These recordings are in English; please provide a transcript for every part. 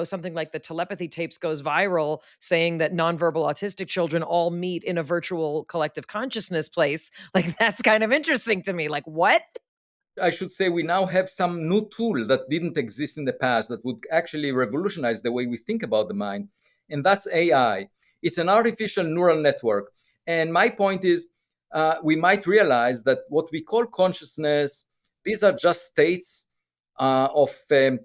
something like the telepathy tapes goes viral saying that nonverbal autistic children all meet in a virtual collective consciousness place. Like, that's kind of interesting to me. Like, what? I should say we now have some new tool that didn't exist in the past that would actually revolutionize the way we think about the mind, and that's AI. It's an artificial neural network. And my point is, we might realize that what we call consciousness, these are just states of a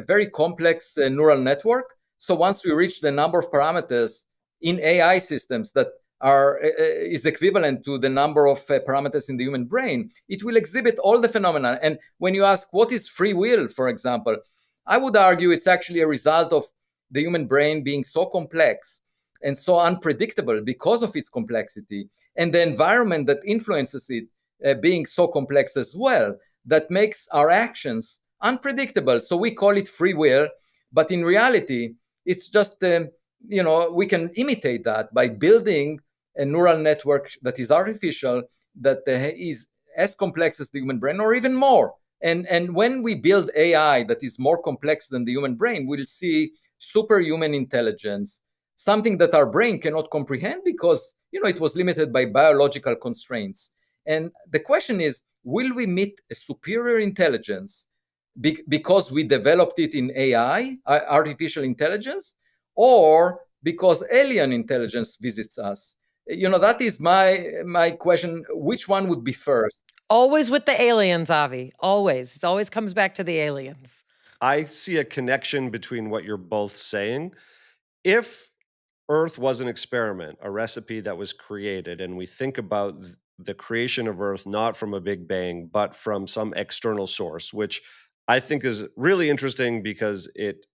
very complex neural network. So once we reach the number of parameters in AI systems that is equivalent to the number of parameters in the human brain, it will exhibit all the phenomena. And when you ask what is free will, for example, I would argue it's actually a result of the human brain being so complex and so unpredictable because of its complexity, and the environment that influences it being so complex as well, that makes our actions unpredictable. So we call it free will, but in reality, it's just we can imitate that by building a neural network that is artificial, that is as complex as the human brain or even more. And when we build AI that is more complex than the human brain, we'll see superhuman intelligence, something that our brain cannot comprehend because it was limited by biological constraints. And the question is, will we meet a superior intelligence because we developed it in AI, artificial intelligence, or because alien intelligence visits us? That is my question. Which one would be first? Always with the aliens, Avi. Always. It always comes back to the aliens. I see a connection between what you're both saying. If Earth was an experiment, a recipe that was created, and we think about the creation of Earth not from a big bang, but from some external source, which I think is really interesting because it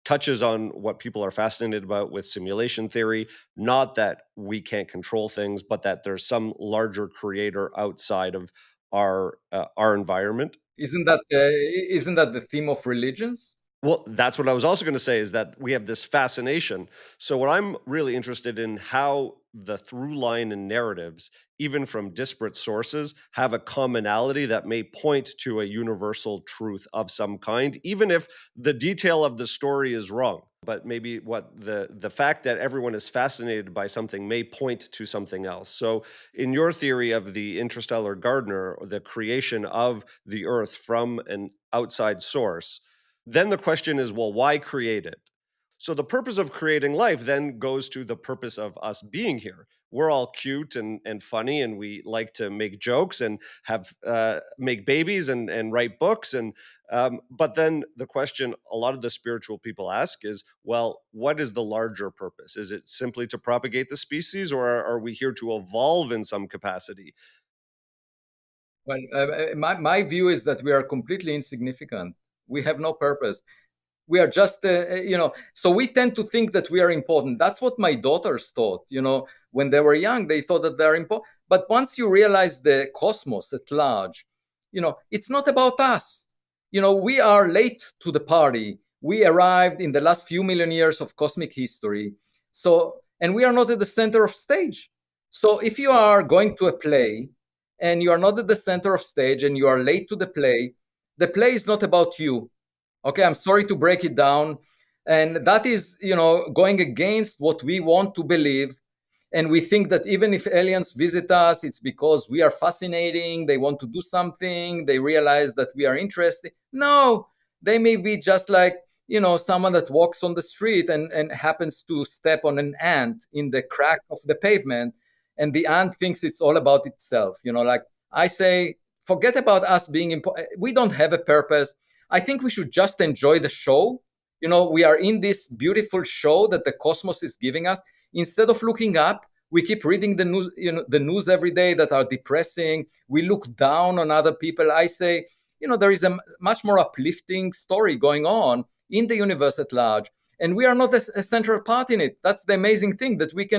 touches on what people are fascinated about with simulation theory. Not that we can't control things, but that there's some larger creator outside of our environment. Isn't that the theme of religions? Well, that's what I was also going to say, is that we have this fascination. So what I'm really interested in, how the through line and narratives, even from disparate sources, have a commonality that may point to a universal truth of some kind, even if the detail of the story is wrong. But maybe what the fact that everyone is fascinated by something may point to something else. So in your theory of the interstellar gardener, or the creation of the Earth from an outside source, then the question is, well, why create it? So the purpose of creating life then goes to the purpose of us being here. We're all cute and funny, and we like to make jokes and have make babies and write books. But then the question a lot of the spiritual people ask is, well, what is the larger purpose? Is it simply to propagate the species, or are we here to evolve in some capacity? Well, my view is that we are completely insignificant. We have no purpose. We are just, so we tend to think that we are important. That's what my daughters thought. When they were young, they thought that they're important. But once you realize the cosmos at large, it's not about us. We are late to the party. We arrived in the last few million years of cosmic history. And we are not at the center of stage. So if you are going to a play and you are not at the center of stage and you are late to the play is not about you. Okay, I'm sorry to break it down. And that is, going against what we want to believe. And we think that even if aliens visit us, it's because we are fascinating, they want to do something, they realize that we are interesting. No, they may be just like, someone that walks on the street and happens to step on an ant in the crack of the pavement, and the ant thinks it's all about itself. Like I say, forget about us being important. We don't have a purpose. I think we should just enjoy the show. We are in this beautiful show that the cosmos is giving us. Instead of looking up, we keep reading the news, the news every day that are depressing. We look down on other people. I say, there is a much more uplifting story going on in the universe at large. And we are not a central part in it. That's the amazing thing, that we can